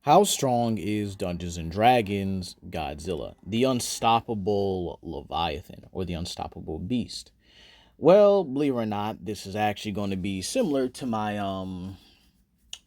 How strong is Dungeons and Dragons Godzilla, the unstoppable Leviathan, or the unstoppable beast? Well, believe it or not, this is actually going to be similar to my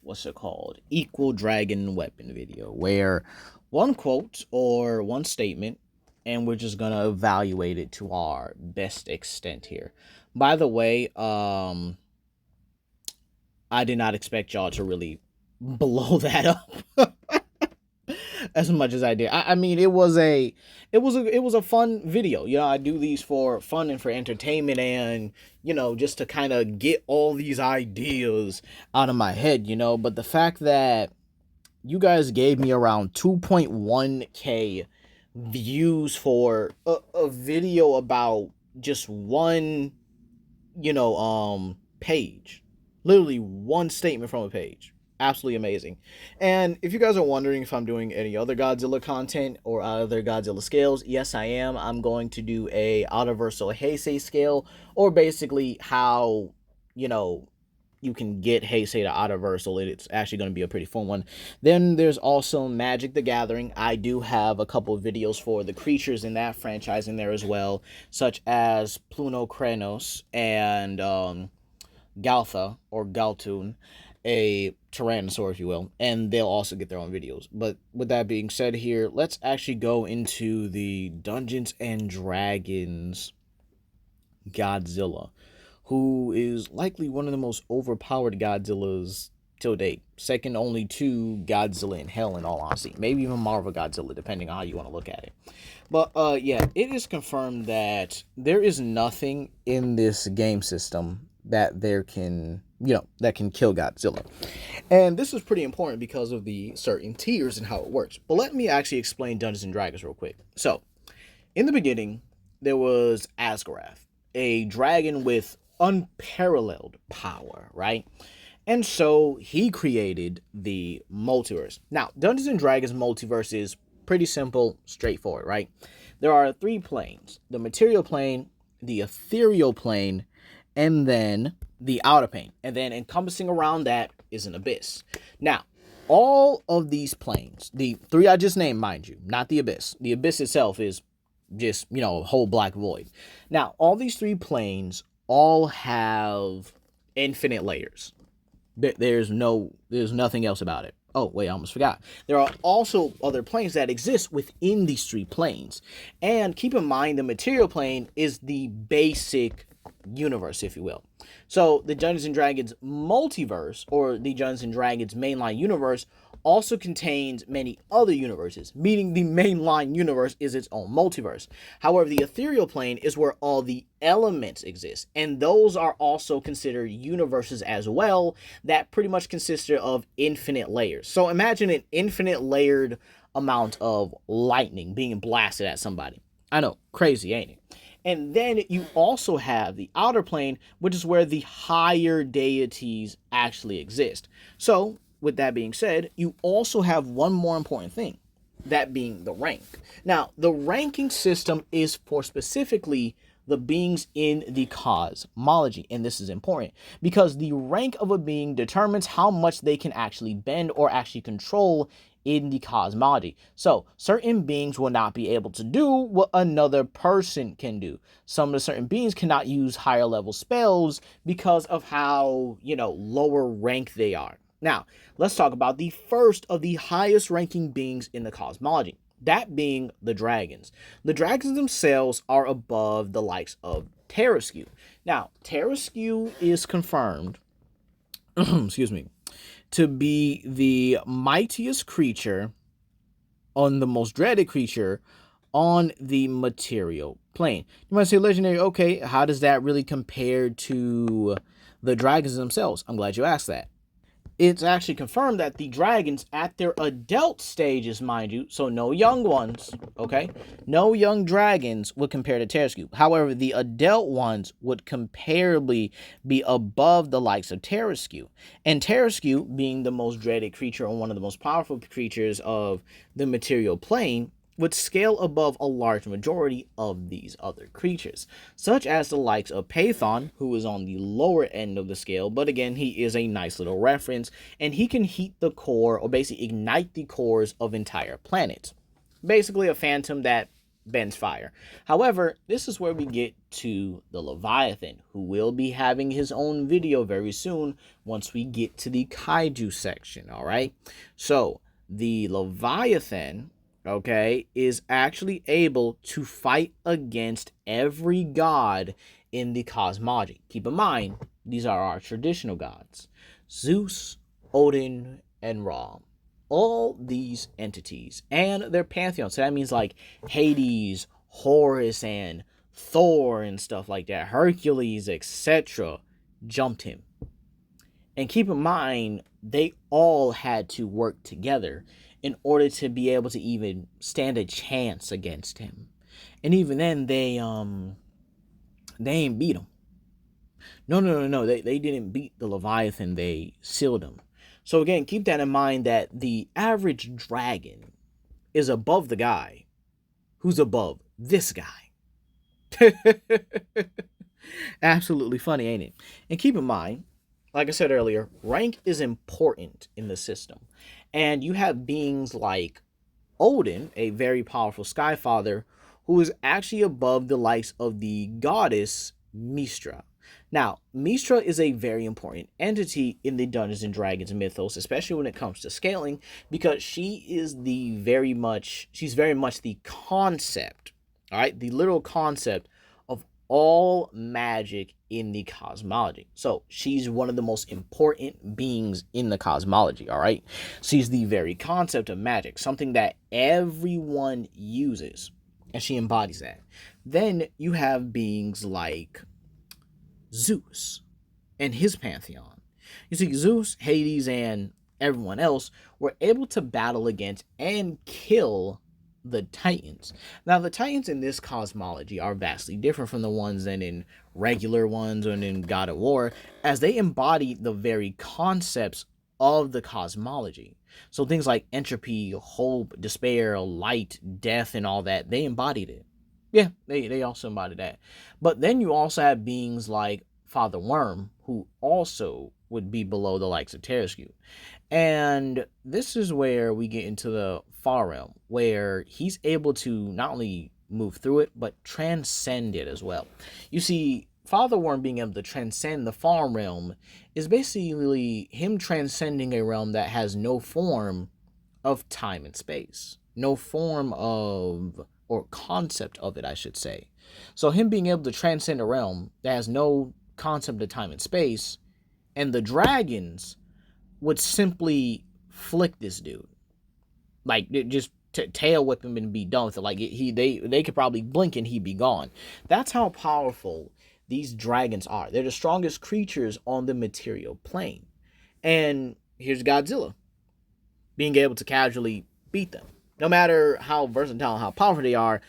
what's it called? Equal Dragon Weapon video, where one quote or one statement, and we're just gonna evaluate it to our best extent here. By the way, I did not expect y'all to really blow that up as much as I did. I mean, it was a fun video. I do these for fun and for entertainment, and just to kind of get all these ideas out of my head. But the fact that you guys gave me around 2.1K views for a video about just one, page, literally one statement from a page. Absolutely amazing. And if you guys are wondering if I'm doing any other Godzilla content or other Godzilla scales, yes, I am. I'm going to do a Universal Heisei scale, or basically how, you know, you can get Heisei to Universal. It's actually going to be a pretty fun one. Then there's also Magic the Gathering. I do have a couple of videos for the creatures in that franchise in there as well, such as Pluno Krenos and Galtha or Galtoon, a Tyrannosaur, if you will, and they'll also get their own videos. But with that being said here, let's actually go into the Dungeons and Dragons Godzilla, who is likely one of the most overpowered Godzillas till date, second only to Godzilla in Hell, in all honesty, maybe even Marvel Godzilla, depending on how you want to look at it. But yeah, it is confirmed that there is nothing in this game system that that can kill Godzilla. And this is pretty important because of the certain tiers and how it works. But let me actually explain Dungeons and Dragons real quick. So, in the beginning, there was Asgarath, a dragon with unparalleled power, right? And so he created the multiverse. Now, Dungeons and Dragons multiverse is pretty simple, straightforward, right? There are three planes: the material plane, the ethereal plane, and then the outer plane. And then encompassing around that is an abyss. Now, all of these planes, the three I just named, mind you, not the abyss. The abyss itself is just, a whole black void. Now, all these three planes all have infinite layers. There's nothing else about it. Oh, wait, I almost forgot. There are also other planes that exist within these three planes. And keep in mind, the material plane is the basic universe, if you will. So the Dungeons and Dragons multiverse, or the Dungeons and Dragons mainline universe, also contains many other universes, meaning the mainline universe is its own multiverse. However, the ethereal plane is where all the elements exist, and those are also considered universes as well, that pretty much consist of infinite layers. So imagine an infinite layered amount of lightning being blasted at somebody. I know, crazy, ain't it? And then you also have the outer plane, which is where the higher deities actually exist. So, with that being said, you also have one more important thing, that being the rank. Now, the ranking system is for specifically the beings in the cosmology, and this is important because the rank of a being determines how much they can actually bend or actually control in the cosmology. So certain beings will not be able to do what another person can do. Some of the certain beings cannot use higher level spells because of how, lower rank they are. Now, let's talk about the first of the highest ranking beings in the cosmology, that being the dragons. The dragons themselves are above the likes of Terraskew. Now, Terraskew is confirmed, excuse me, to be the mightiest creature, on the most dreaded creature on the material plane. You might say, legendary, okay, how does that really compare to the dragons themselves? I'm glad you asked that. It's actually confirmed that the dragons at their adult stages, mind you, so no young ones, okay? No young dragons would compare to Terraskew. However, the adult ones would comparably be above the likes of Terraskew. And Terraskew, being the most dreaded creature and one of the most powerful creatures of the material plane, would scale above a large majority of these other creatures, such as the likes of Python, who is on the lower end of the scale, but again, he is a nice little reference, and he can heat the core, or basically ignite the cores of entire planets. Basically a phantom that bends fire. However, this is where we get to the Leviathan, who will be having his own video very soon once we get to the kaiju section, alright? So, the Leviathan, okay, is actually able to fight against every god in the cosmology. Keep in mind, these are our traditional gods: Zeus, Odin, and Ra. All these entities and their pantheon. So that means like Hades, Horus, and Thor and stuff like that, Hercules, etc., jumped him. And keep in mind, they all had to work together in order to be able to even stand a chance against him. And even then, they ain't beat him. No. They didn't beat the Leviathan. They sealed him. So again, keep that in mind, that the average dragon is above the guy who's above this guy. Absolutely funny, ain't it? And keep in mind, like I said earlier, rank is important in the system. And you have beings like Odin, a very powerful Skyfather, who is actually above the likes of the goddess Mystra. Now, Mystra is a very important entity in the Dungeons and Dragons mythos, especially when it comes to scaling, because she's very much the concept, all right, the literal concept of all magic in the cosmology. So she's one of the most important beings in the cosmology, all right? She's the very concept of magic, something that everyone uses, and she embodies that. Then you have beings like Zeus and his pantheon. You see, Zeus, Hades, and everyone else were able to battle against and kill the Titans. Now, the Titans in this cosmology are vastly different from the ones in regular ones or in God of War, as they embody the very concepts of the cosmology. So things like entropy, hope, despair, light, death, and all that, they embodied it. Yeah, they also embody that. But then you also have beings like Father Worm, who also would be below the likes of Terescu. And this is where we get into the far realm, where he's able to not only move through it, but transcend it as well. You see, Father Worm being able to transcend the far realm is basically him transcending a realm that has no form of time and space. No form of, or concept of it, I should say. So him being able to transcend a realm that has no concept of time and space, and the dragons would simply flick this dude, like just tail whip him and be done with it. Like they could probably blink and he'd be gone. That's how powerful these dragons are. They're the strongest creatures on the material plane. And here's Godzilla being able to casually beat them. No matter how versatile and how powerful they are,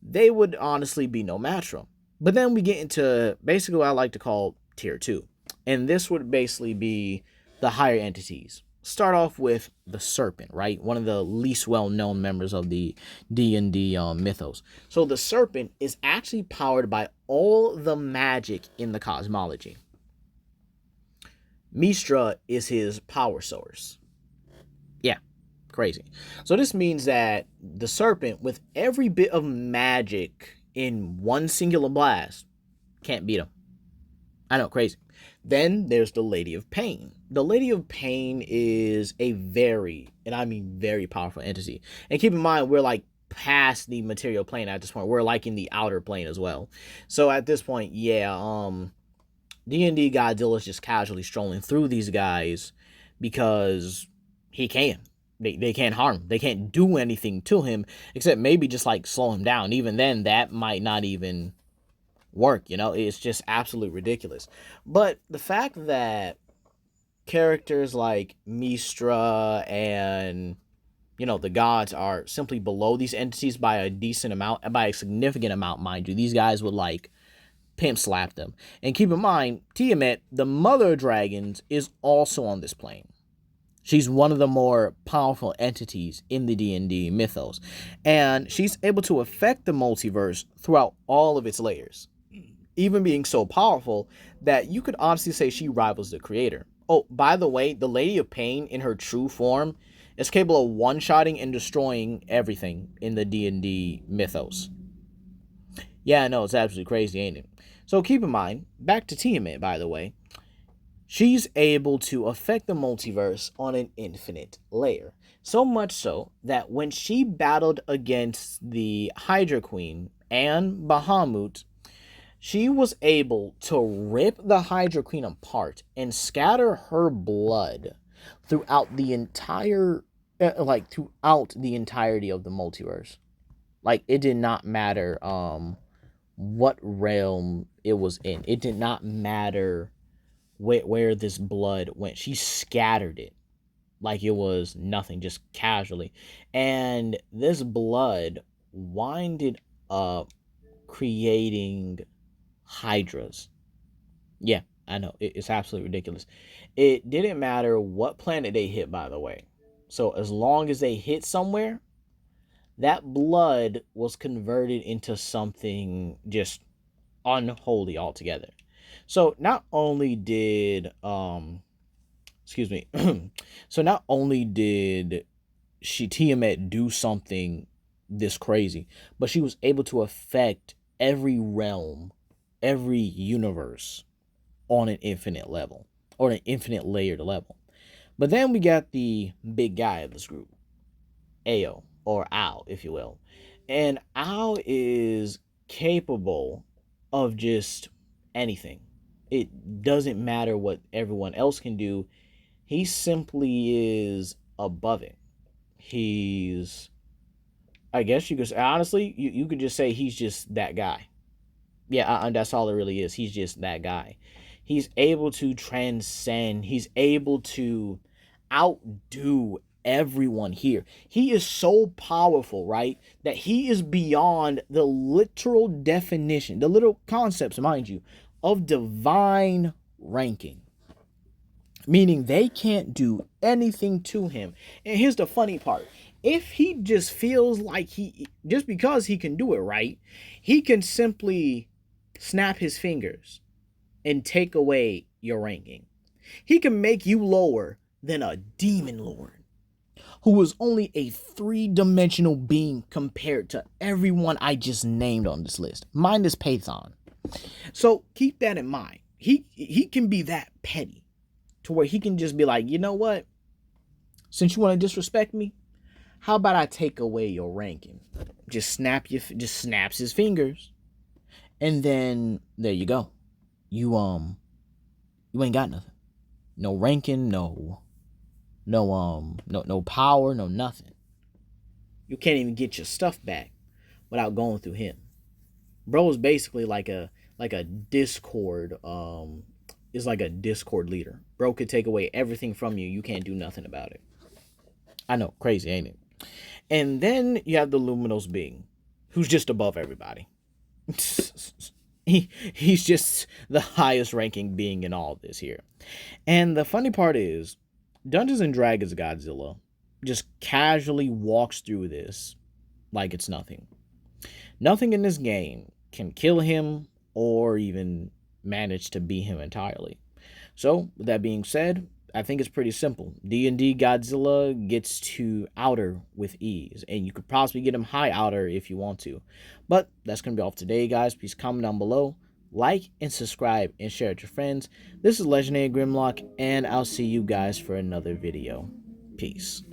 they would honestly be no match for them. But then we get into basically what I like to call tier 2. And this would basically be the higher entities. Start off with the Serpent, right? One of the least well-known members of the D&D mythos. So the Serpent is actually powered by all the magic in the cosmology. Mystra is his power source. Yeah, crazy. So this means that the Serpent, with every bit of magic in one singular blast, can't beat him. I know, crazy. Then there's the Lady of Pain. The Lady of Pain is a very, and I mean very powerful entity. And keep in mind, we're like past the material plane at this point. We're like in the outer plane as well. So at this point, yeah, D&D Godzilla is just casually strolling through these guys because he can. They can't harm him. They can't do anything to him except maybe just like slow him down. Even then, that might not even work, you know. It's just absolutely ridiculous. But the fact that characters like Mystra and, you know, the gods are simply below these entities by a decent amount, by a significant amount, mind you, these guys would like pimp slap them. And keep in mind, Tiamat, the mother of dragons, is also on this plane. She's one of the more powerful entities in the D&D mythos, and she's able to affect the multiverse throughout all of its layers, even being so powerful that you could honestly say she rivals the creator. Oh, by the way, the Lady of Pain in her true form is capable of one-shotting and destroying everything in the D&D mythos. Yeah, I know, it's absolutely crazy, ain't it? So keep in mind, back to Tiamat, by the way, she's able to affect the multiverse on an infinite layer. So much so that when she battled against the Hydra Queen and Bahamut, she was able to rip the Hydra Queen apart and scatter her blood throughout the entire, throughout the entirety of the multiverse. Like, it did not matter what realm it was in. It did not matter where this blood went. She scattered it like it was nothing, just casually. And this blood winded up creating hydras. Yeah, I know. It's absolutely ridiculous. It didn't matter what planet they hit, by the way. So as long as they hit somewhere, that blood was converted into something just unholy altogether. So not only did excuse me so not only did she Tiamat do something this crazy, but she was able to affect every realm, every universe on an infinite level, or an infinite layered level. But then we got the big guy of this group, Ao, or Al, if you will. And Al is capable of just anything. It doesn't matter what everyone else can do. He simply is above it. He's, I guess you could honestly, you could just say he's just that guy. Yeah, that's all it really is. He's just that guy. He's able to transcend. He's able to outdo everyone here. He is so powerful, right? That he is beyond the literal definition, the literal concepts, mind you, of divine ranking. Meaning they can't do anything to him. And here's the funny part. If he just feels like just because he can do it right, he can simply snap his fingers and take away your ranking. He can make you lower than a demon lord who is only a three-dimensional being compared to everyone I just named on this list, minus Pathan. So keep that in mind. He can be that petty to where he can just be like, you know what? Since you want to disrespect me, how about I take away your ranking? Just snaps his fingers, and then there you go. You ain't got nothing. No ranking, no power, no nothing. You can't even get your stuff back without going through him. Bro is basically like a Discord is like a Discord leader. Bro could take away everything from you. You can't do nothing about it. I know, crazy, ain't it? And then you have the Luminous being, who's just above everybody. He's just the highest ranking being in all of this here. And the funny part is, Dungeons and Dragons Godzilla just casually walks through this like it's nothing. Nothing in this game can kill him or even manage to beat him entirely. So, with that being said, I think it's pretty simple. D&D Godzilla gets to outer with ease, and you could possibly get him high outer if you want to. But that's going to be all for today, guys. Please comment down below, like and subscribe, and share it with your friends. This is Legendary Grimlock, and I'll see you guys for another video. Peace.